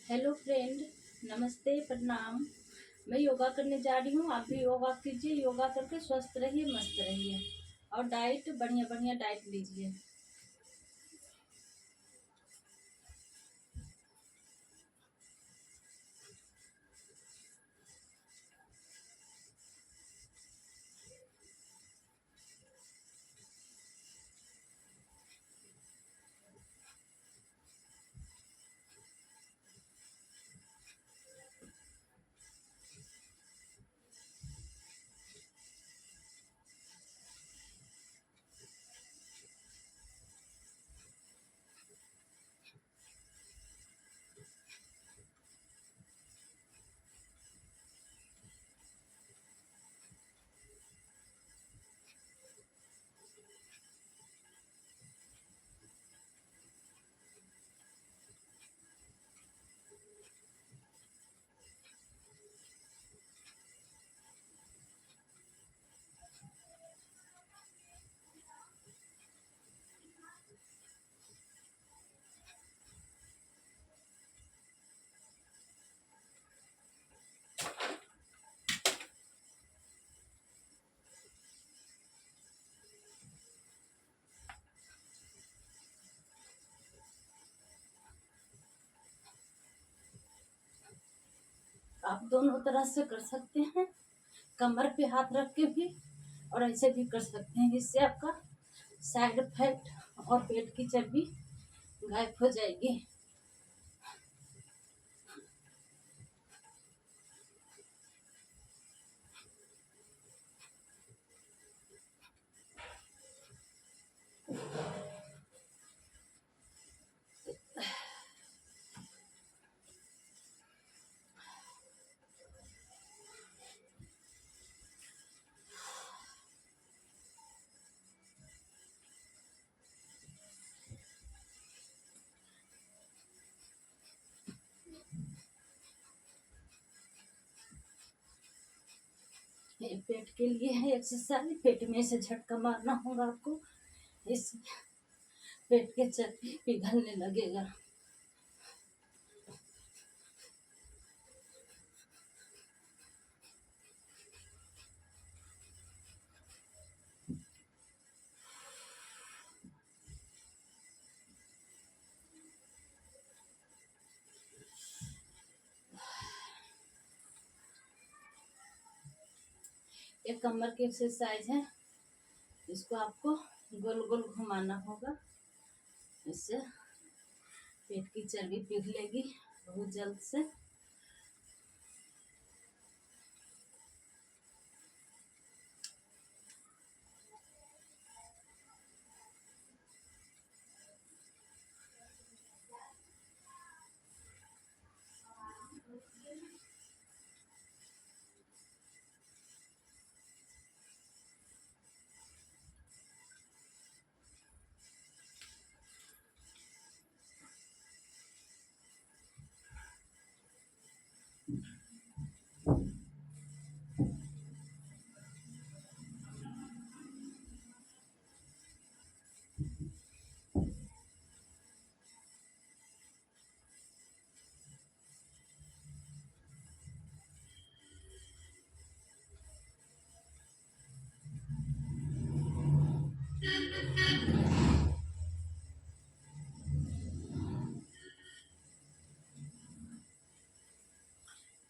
Hello friend. नमस्ते, प्रणाम। मैं योगा करने जा रही हूँ। आप भी योगा कीजिए। योगा करके स्वस्थ रहिए, मस्त रहिए और डाइट बढ़िया बढ़िया डाइट लीजिए। आप दोनों तरह से कर सकते हैं, कमर पे हाथ रख के भी और ऐसे भी कर सकते हैं। इससे आपका साइड फैट और पेट की चर्बी गायब हो जाएगी। ये पेट के लिए है एक्सरसाइज। पेट में से झटका मारना होगा आपको। इस पेट के चर्बी पिघलने लगेगा। ये कमर की एक्सरसाइज है। इसको आपको गोल गोल घुमाना होगा। इससे पेट की चर्बी पिघलेगी बहुत जल्द से।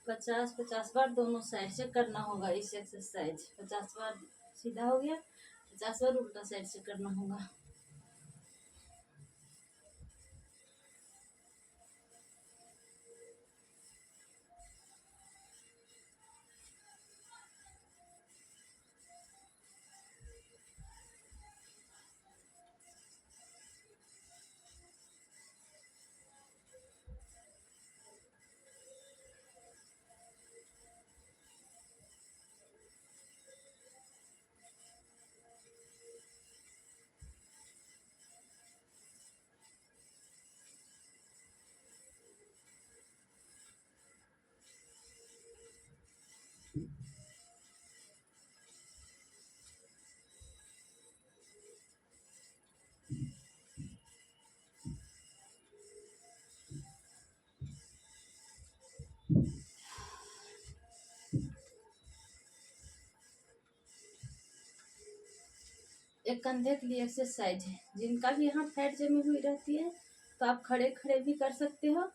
पचास 50 बार दोनों साइड से करना होगा। इस एक्सरसाइज 50 बार सीधा हो गया, 50 बार उल्टा साइड से करना होगा। एक कंधे के लिए एक्सरसाइज है। जिनका भी यहाँ फैट जमी हुई रहती है तो आप खड़े खड़े भी कर सकते हो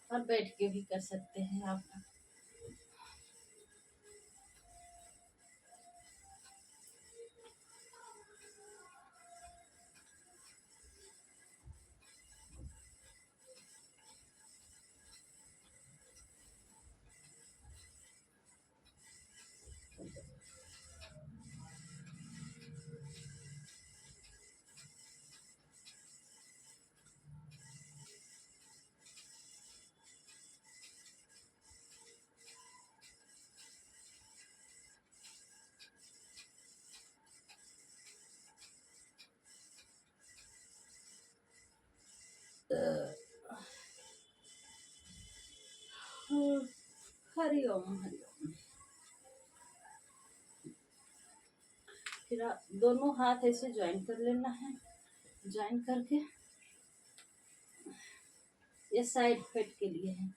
और बैठ के भी कर सकते हैं आप। हरिओम हरिओम। फिर आप दोनों हाथ ऐसे ज्वाइन कर लेना है। ज्वाइन करके ये साइड फेट के लिए है।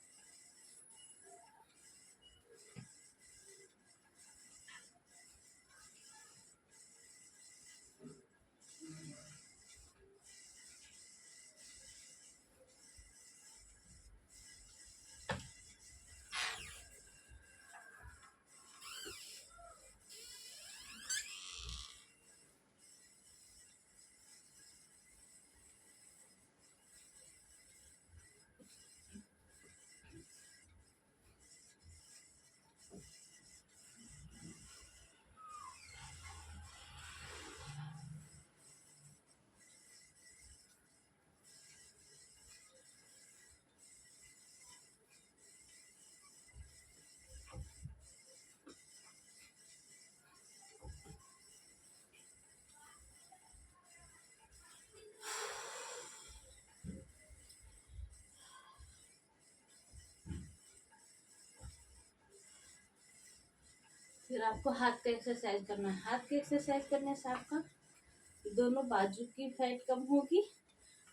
फिर आपको हाथ का एक्सरसाइज करना है। हाथ की एक्सरसाइज करने से आपका दोनों बाजू की फैट कम होगी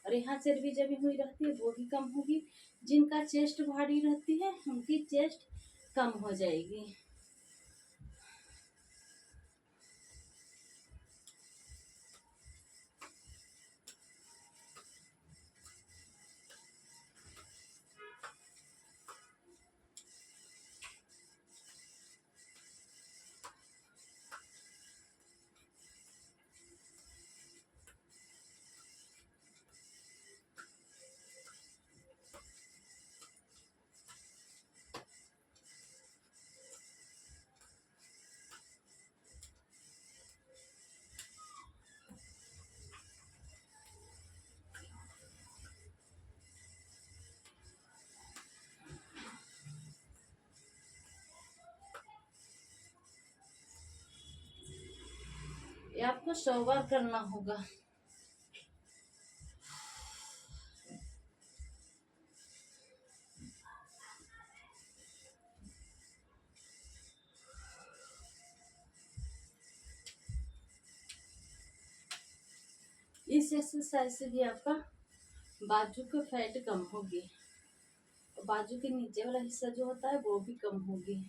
और यहाँ चर्बी जमी हुई रहती है वो भी कम होगी। जिनका चेस्ट भारी रहती है उनकी चेस्ट कम हो जाएगी। ये आपको 100 बार करना होगा। इस एक्सरसाइज से भी आपका बाजू का फैट कम होगी। बाजू के नीचे वाला हिस्सा जो होता है वो भी कम होगी।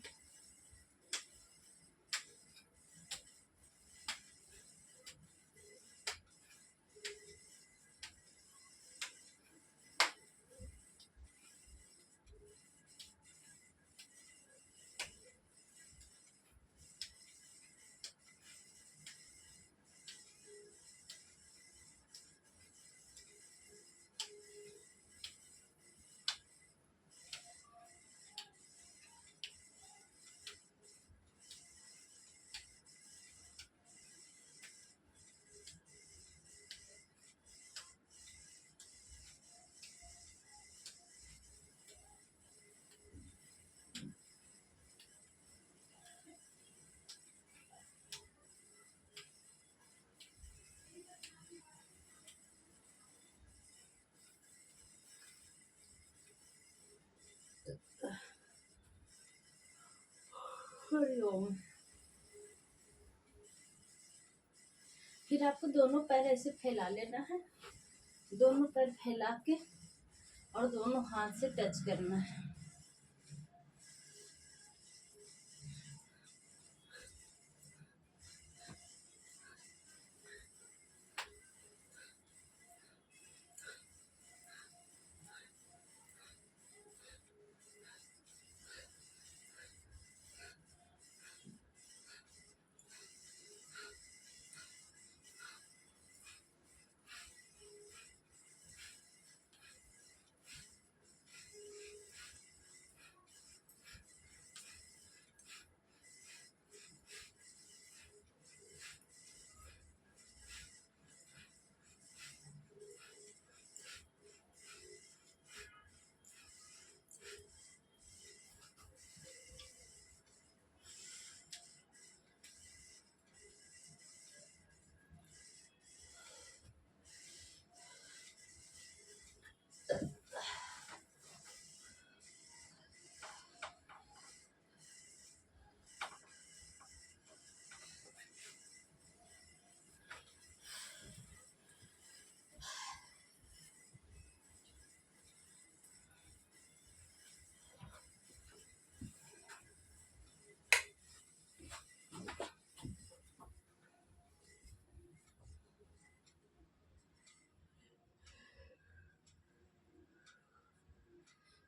हरिओम। फिर आपको दोनों पैर ऐसे फैला लेना है। दोनों पैर फैला के और दोनों हाथ से टच करना है।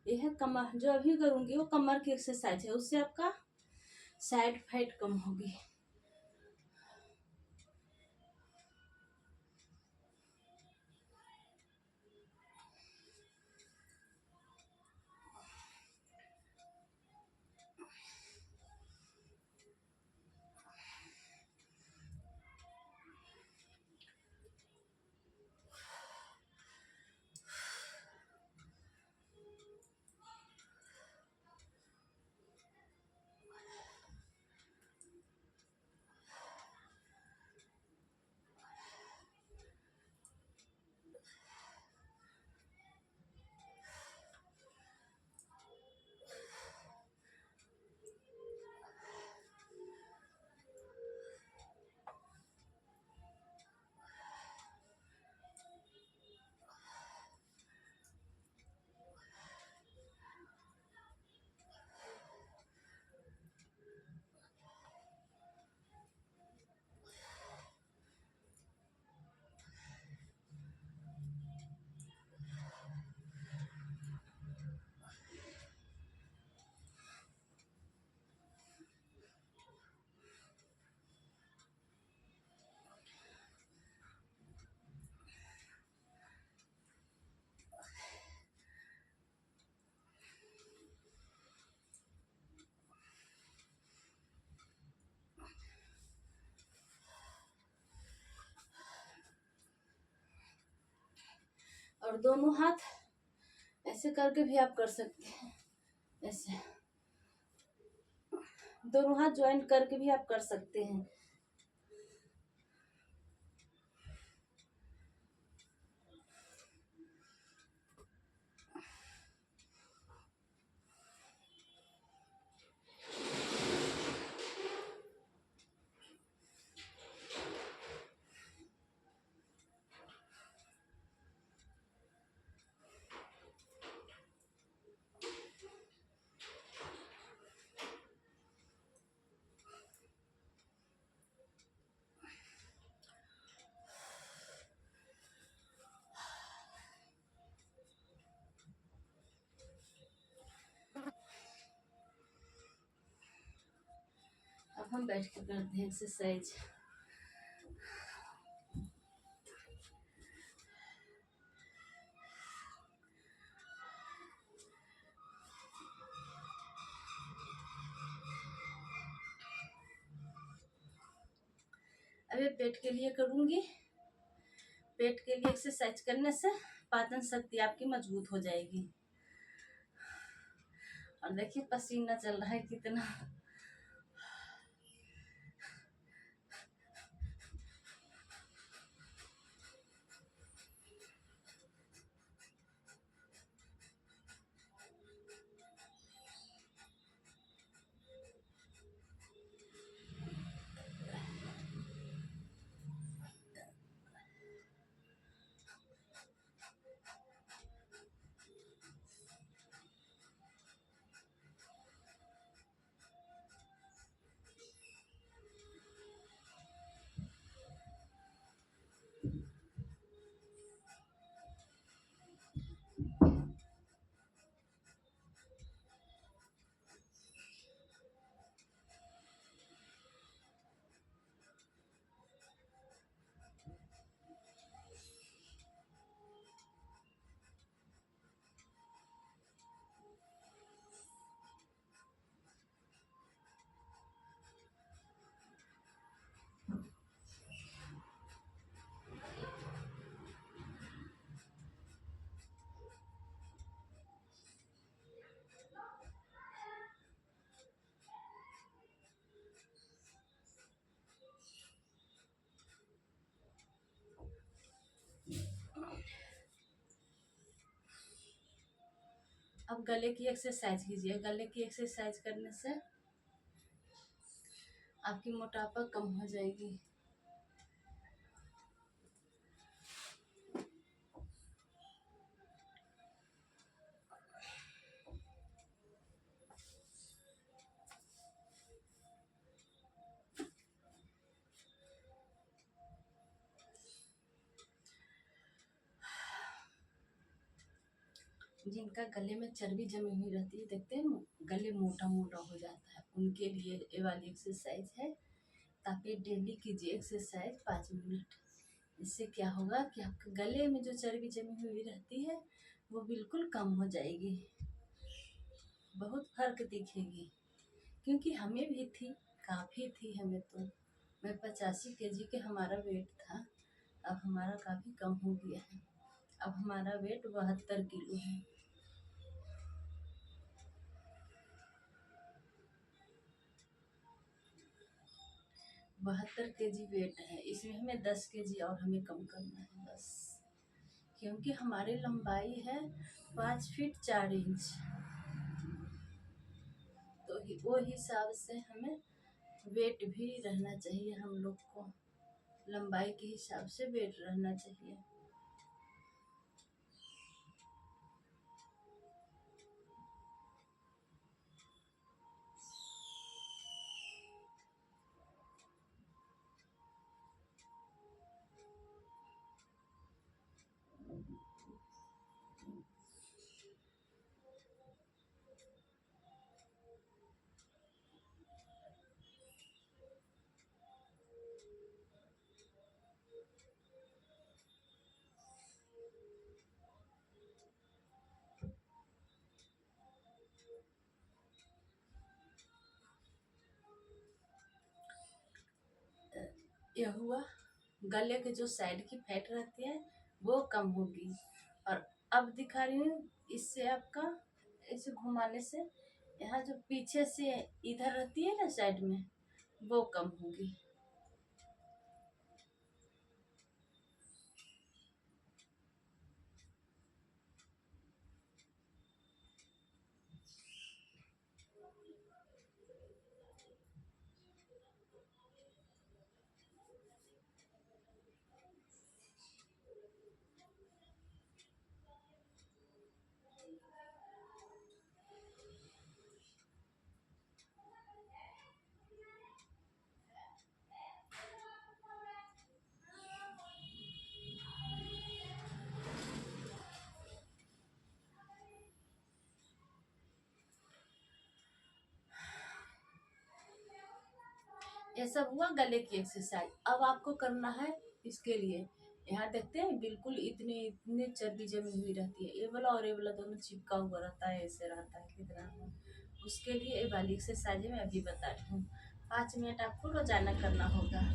ये है कमर, जो अभी करूँगी वो कमर की एक्सरसाइज है, उससे आपका साइड फैट कम होगी। और दोनों हाथ ऐसे करके भी आप कर सकते हैं, ऐसे दोनों हाथ ज्वाइंट करके भी आप कर सकते हैं। अब हम बैठ के करते हैं एक्सरसाइज। अभी पेट के लिए करूंगी। पेट के लिए एक्सरसाइज करने से पाचन शक्ति आपकी मजबूत हो जाएगी। और देखिए पसीना चल रहा है कितना। अब गले की एक्सरसाइज कीजिए। गले की एक्सरसाइज करने से आपकी मोटापा कम हो जाएगी। जिनका गले में चर्बी जमी हुई रहती है, देखते हैं गले मोटा मोटा हो जाता है, उनके लिए ये वाली एक्सरसाइज है। आप ये डेली कीजिए एक्सरसाइज 5 मिनट। इससे क्या होगा कि आपके गले में जो चर्बी जमी हुई रहती है वो बिल्कुल कम हो जाएगी, बहुत फर्क दिखेगी। क्योंकि हमें भी थी, काफ़ी थी हमें तो। मैं 85 kg के हमारा वेट था, अब हमारा काफ़ी कम हो गया है। अब हमारा वेट 72 किलो है। 72 kg वेट है, इसमें हमें 10 kg और हमें कम करना है बस। क्योंकि हमारी लंबाई है 5 फीट 4 इंच, तो वो हिसाब से हमें वेट भी रहना चाहिए। हम लोग को लंबाई के हिसाब से वेट रहना चाहिए। यह हुआ, गले के जो साइड की फैट रहती है वो कम होगी। और अब दिखा रही हूँ, इससे आपका ऐसे घुमाने से यहाँ जो पीछे से इधर रहती है ना साइड में, वो कम होगी। ये सब हुआ गले की एक्सरसाइज। अब आपको करना है इसके लिए, यहाँ देखते हैं बिल्कुल इतने इतने चर्बी जमी हुई रहती है, ये वाला और ये वाला दोनों चिपका हुआ रहता है, ऐसे रहता है कितना। उसके लिए ये वाली एक्सरसाइज मैं अभी बता रही हूँ। 5 मिनट आपको रोजाना करना होगा।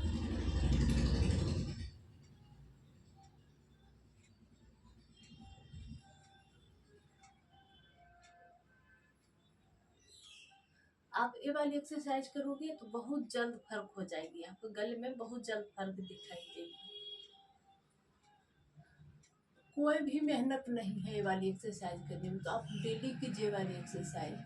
आप ये वाली एक्सरसाइज करोगे तो बहुत जल्द फर्क हो जाएगी, आपको गले में बहुत जल्द फर्क दिखाई देगी। कोई भी मेहनत नहीं है ये वाली एक्सरसाइज करने में, तो आप डेली कीजिए वाली एक्सरसाइज।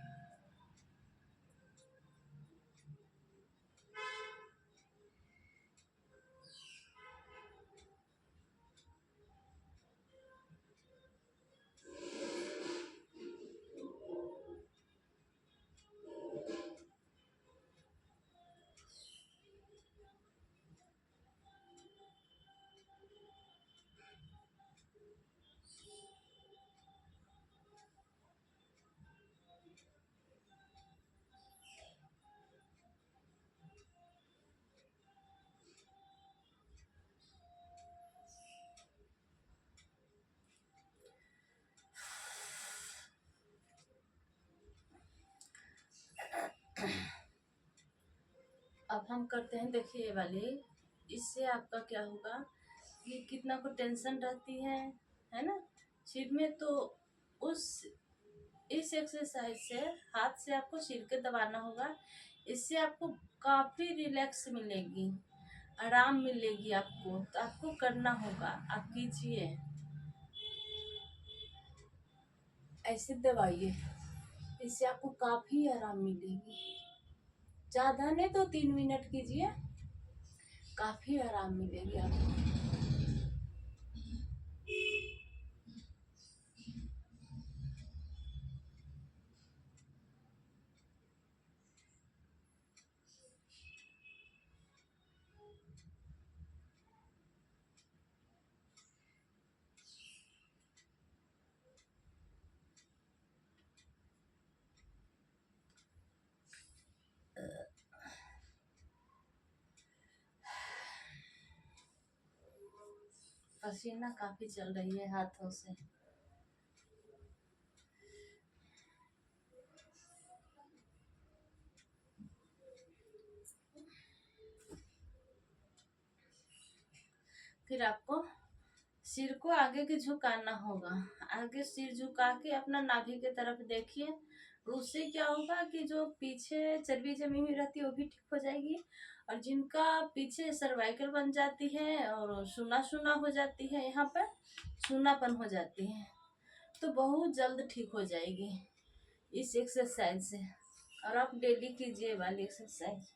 अब हम करते हैं, देखिए ये वाली। इससे आपका क्या होगा कि कितना को टेंशन रहती है ना सिर में, तो उस इस एक्सरसाइज से हाथ से आपको सिर के दबाना होगा। इससे आपको काफ़ी रिलैक्स मिलेगी, आराम मिलेगी आपको। तो आपको करना होगा, आप कीजिए, ऐसे दबाइए, इससे आपको काफ़ी आराम मिलेगी। ज़्यादा नहीं तो 3 मिनट कीजिए, काफ़ी आराम मिलेगी आपको। पसीना काफी चल रही है हाथों से। फिर आपको सिर को आगे के झुकाना होगा। आगे सिर झुका के अपना नाभि की तरफ देखिए। उससे क्या होगा कि जो पीछे चर्बी जमी हुई रहती है वो भी ठीक हो जाएगी। और जिनका पीछे सर्वाइकल बन जाती है और सुना सुना हो जाती है, यहाँ पर सूनापन हो जाती है, तो बहुत जल्द ठीक हो जाएगी इस एक्सरसाइज से। और आप डेली कीजिए वाली एक्सरसाइज।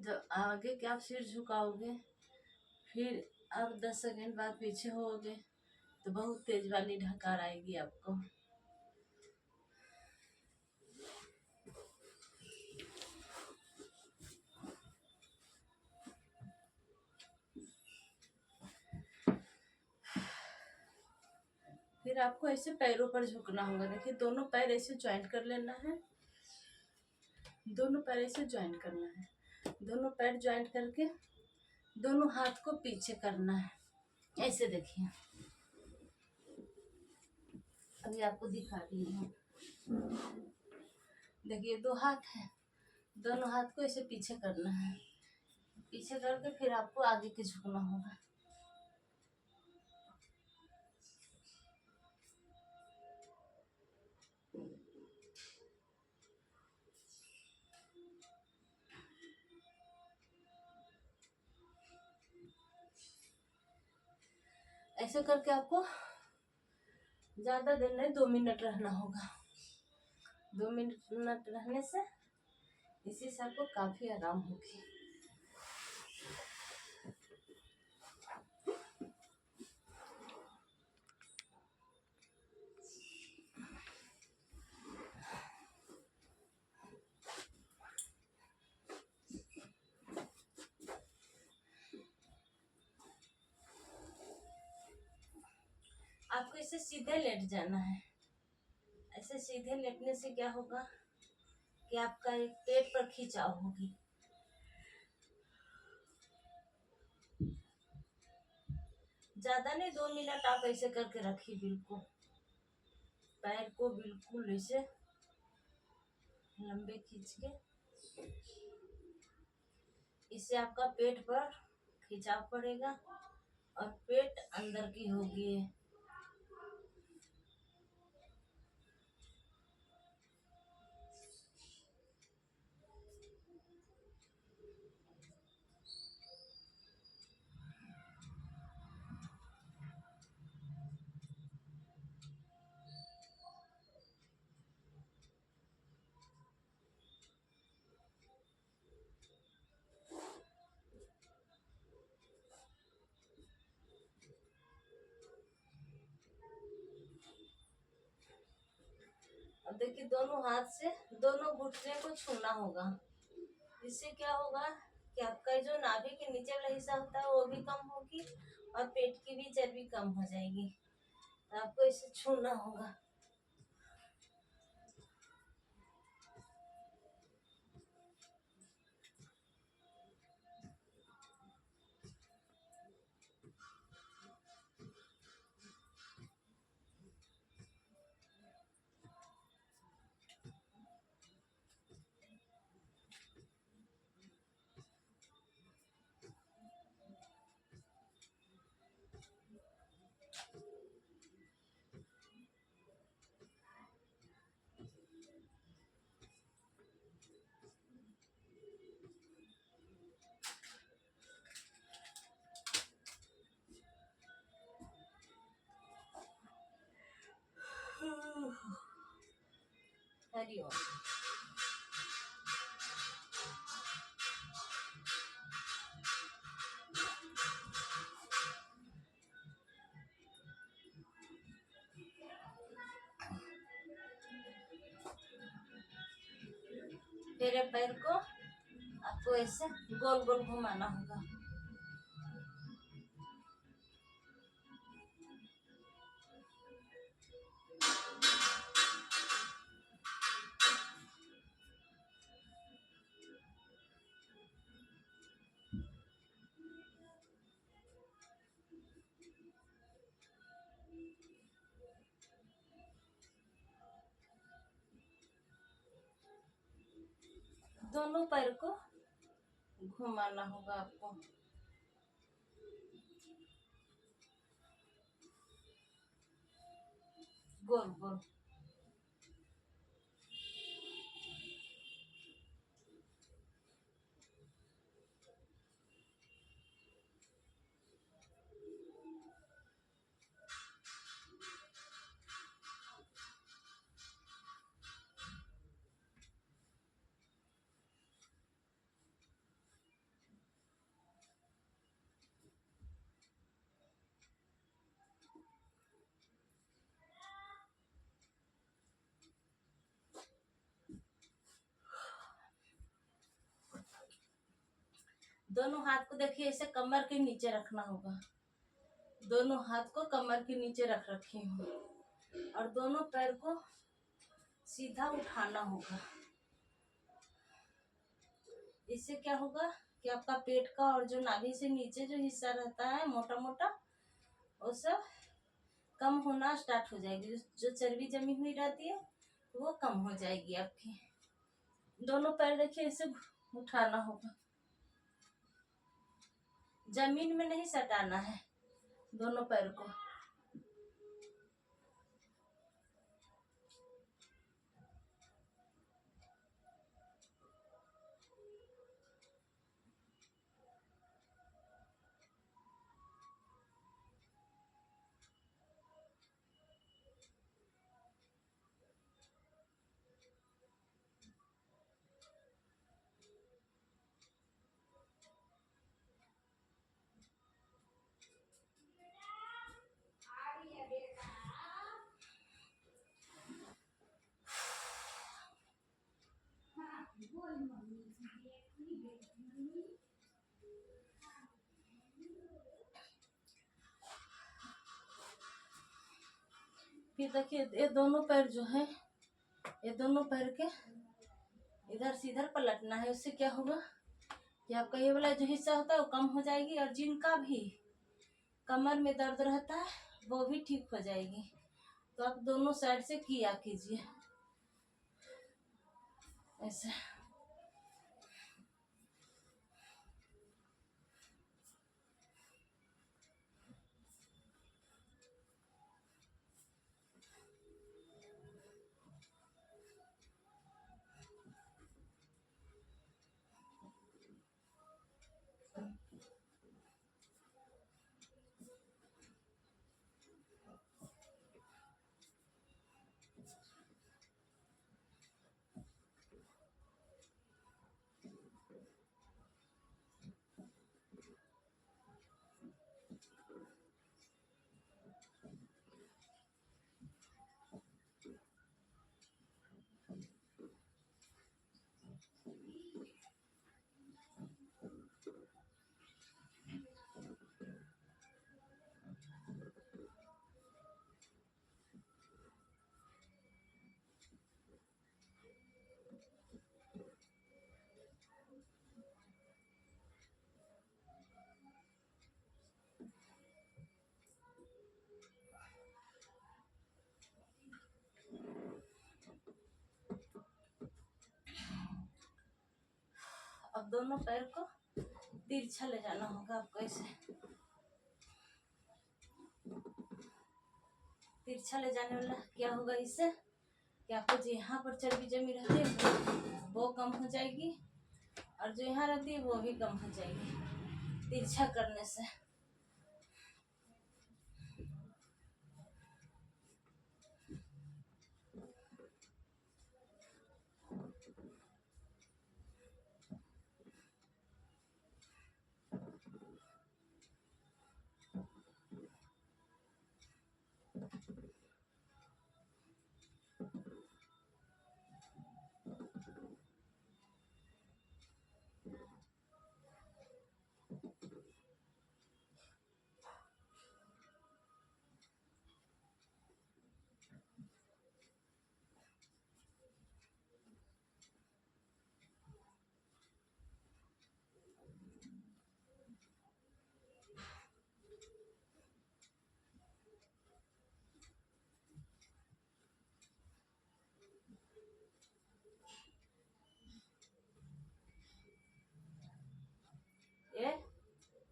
जब आगे के आप सिर झुकाओगे, फिर आप 10 सेकेंड बाद पीछे होगे, तो बहुत तेज वाली ढकार आएगी आपको। फिर आपको ऐसे पैरों पर झुकना होगा। देखिए दोनों पैर ऐसे ज्वाइंट कर लेना है, दोनों पैर ऐसे ज्वाइंट करना है। दोनों पैर ज्वाइंट करके दोनों हाथ को पीछे करना है। ऐसे देखिए, अभी आपको दिखा रही हूँ। देखिए 2 हाथ है, दोनों हाथ को ऐसे पीछे करना है। पीछे करके फिर आपको आगे के झुकना होगा। ऐसे करके आपको ज्यादा देर नहीं, 2 मिनट रहना होगा। 2 मिनट रहने से इसी से आपको काफी आराम होगी। आपको इसे सीधे लेट जाना है। ऐसे सीधे लेटने से क्या होगा कि आपका एक पेट पर खिंचाव होगी। ज्यादा नहीं, 2 मिनट आप ऐसे करके रखिए। बिल्कुल पैर को बिल्कुल ऐसे लंबे खींच के, इससे आपका पेट पर खिंचाव पड़ेगा और पेट अंदर की होगी। अब देखिए दोनों हाथ से दोनों घुटने को छूना होगा। इससे क्या होगा कि आपका जो नाभि के नीचे वाला हिस्सा होता है वो भी कम होगी और पेट की भी चर्बी कम हो जाएगी। तो आपको इसे छूना होगा। हरिओम। मेरे पैर को आपको ऐसे गोल गोल घुमाना होगा। दोनों पैर को घुमाना होगा आपको। गोल गोल। दोनों हाथ को देखिए ऐसे कमर के नीचे रखना होगा। दोनों हाथ को कमर के नीचे रख रखी हूँ और दोनों पैर को सीधा उठाना होगा। इससे क्या होगा कि आपका पेट का और जो नाभि से नीचे जो हिस्सा रहता है मोटा मोटा, वो सब कम होना स्टार्ट हो जाएगी। जो चर्बी जमी हुई रहती है वो कम हो जाएगी आपकी। दोनों पैर देखिए ऐसे उठाना होगा, जमीन में नहीं सटाना है दोनों पैर को। फिर देखिए ये दोनों पैर जो है, ये दोनों पैर के इधर से इधर पलटना है। उससे क्या होगा कि आपका ये वाला जो हिस्सा होता है वो कम हो जाएगी और जिनका भी कमर में दर्द रहता है वो भी ठीक हो जाएगी। तो आप दोनों साइड से किया कीजिए ऐसे। अब दोनों पैर को तिरछा ले जाना होगा आपको ऐसे। तिरछा ले जाने वाला क्या होगा इससे कि आपको जो यहाँ पर चर्बी जमी रहती है वो कम हो जाएगी और जो यहाँ रहती है वो भी कम हो जाएगी तिरछा करने से।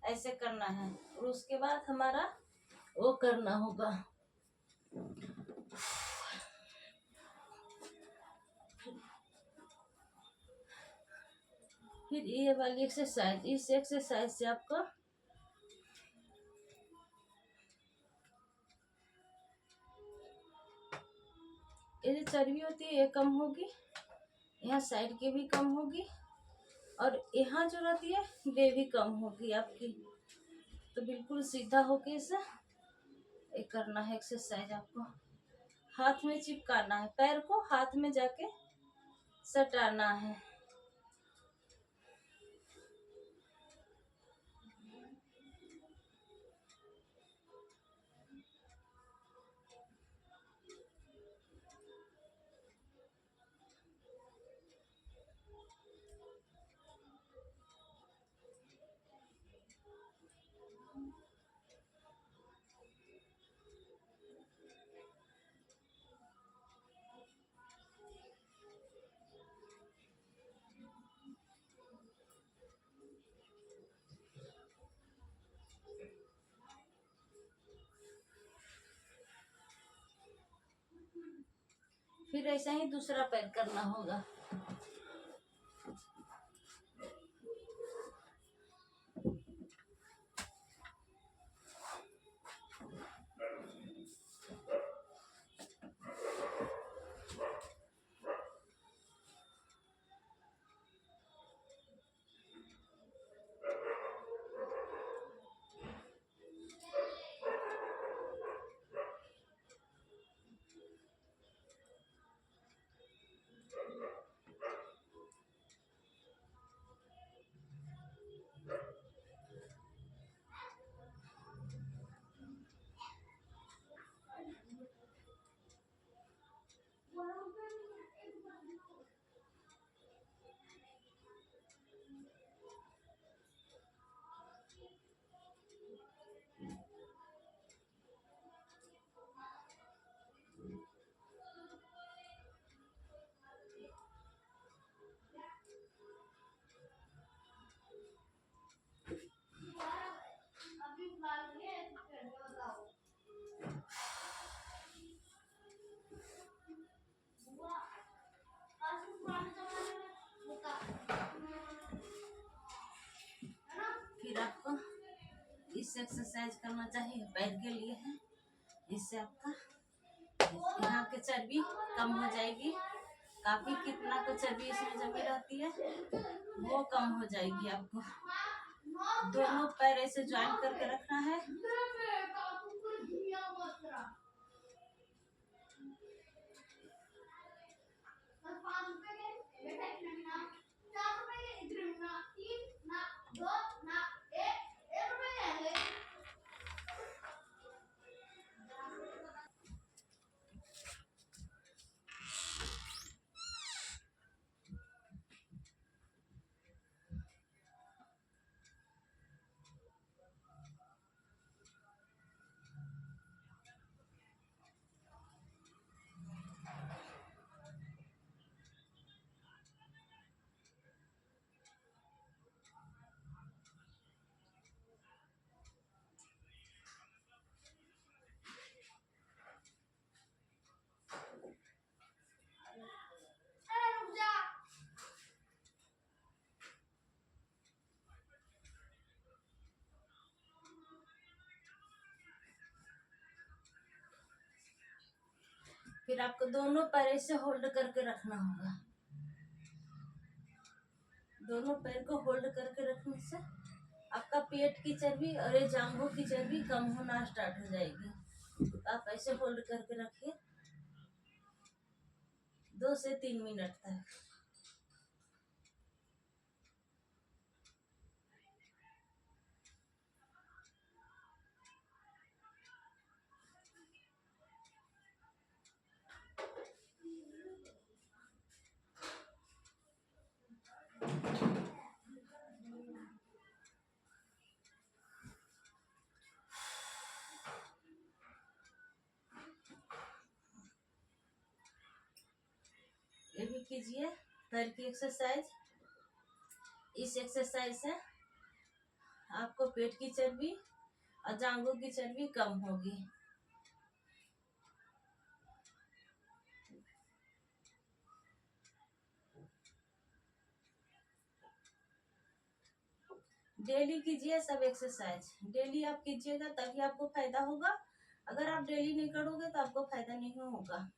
ऐसे करना है। और उसके बाद हमारा वो करना होगा, फिर ये वाली एक्सरसाइज। इस एक्सरसाइज से आपका ये जो चर्बी होती है ये कम होगी, यहाँ साइड की भी कम होगी, और यहाँ जो रहती है ये भी कम होगी आपकी। तो बिल्कुल सीधा होके इसे ये करना है एक्सरसाइज। आपको हाथ में चिपकाना है, पैर को हाथ में जाके सटाना है। फिर ऐसा ही दूसरा पैर करना होगा। फिर आपको इस एक्सरसाइज करना चाहिए, पैर के लिए है। इससे आपका यहाँ की चर्बी कम हो जाएगी, काफी कितना तो चर्बी इसमें जमी रहती है वो कम हो जाएगी। आपको दोनों पैर ऐसे ज्वाइन करके रखना है। फिर आपको दोनों पैर ऐसे होल्ड करके रखना होगा। दोनों पैर को होल्ड करके रखने से आपका पेट की चर्बी और ये जांघों की चर्बी कम होना स्टार्ट हो जाएगी। तो आप ऐसे होल्ड करके रखिए 2 से 3 मिनट तक। ये भी कीजिए पैर की एक्सरसाइज। इस एक्सरसाइज से आपको पेट की चर्बी और जांघों की चर्बी कम होगी। डेली कीजिए सब एक्सरसाइज, डेली आप कीजिएगा तभी आपको फायदा होगा। अगर आप डेली नहीं करोगे तो आपको फायदा नहीं होगा।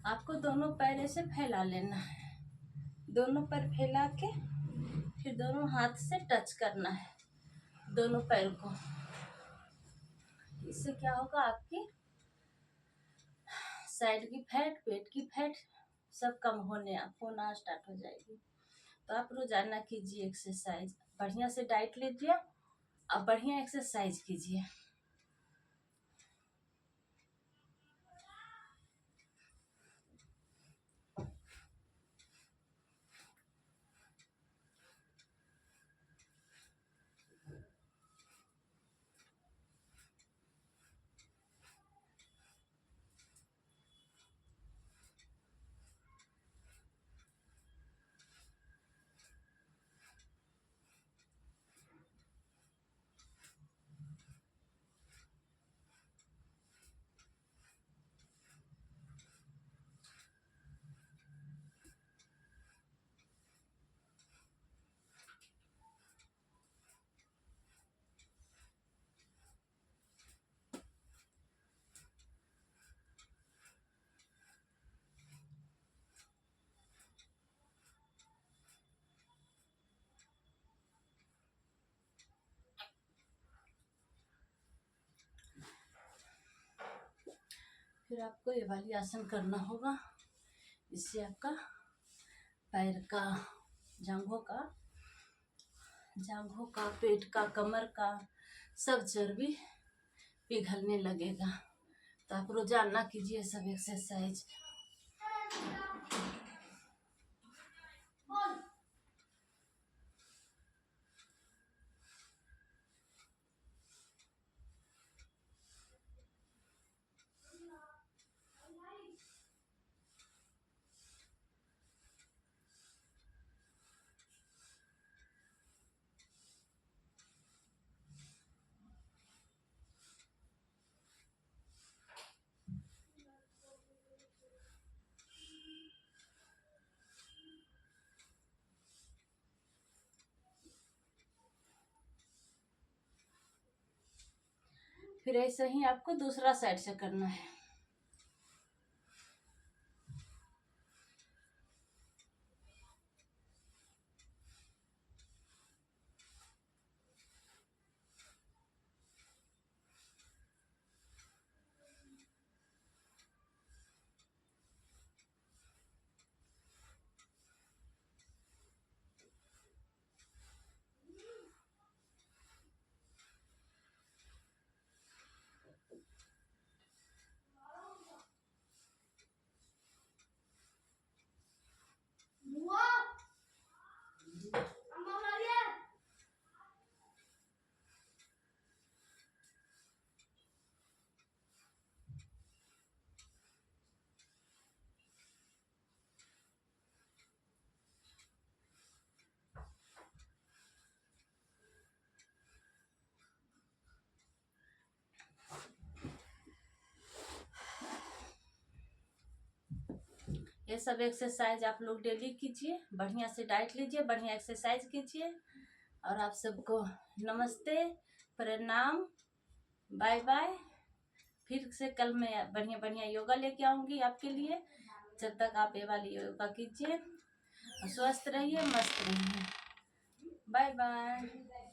आपको दोनों पैर ऐसे फैला लेना है, दोनों पैर फैला के फिर दोनों हाथ से टच करना है दोनों पैर को। इससे क्या होगा, आपकी साइड की फैट, पेट की फैट सब कम होना स्टार्ट हो जाएगी। तो आप रोजाना कीजिए एक्सरसाइज, बढ़िया से डाइट लीजिए और बढ़िया एक्सरसाइज कीजिए। फिर आपको ये वाली आसन करना होगा, इससे आपका पैर का, जांघों का, पेट का, कमर का सब चर्बी पिघलने लगेगा। तो आप रोजाना कीजिए सब एक्सरसाइज। फिर ऐसे ही आपको दूसरा साइड से करना है। ये सब एक्सरसाइज आप लोग डेली कीजिए, बढ़िया से डाइट लीजिए, बढ़िया एक्सरसाइज कीजिए। और आप सबको नमस्ते, प्रणाम, बाय बाय। फिर से कल मैं बढ़िया बढ़िया योगा लेके आऊंगी आपके लिए। जब तक आप ये वाली योगा कीजिए, स्वस्थ रहिए, मस्त रहिए। Bye bye.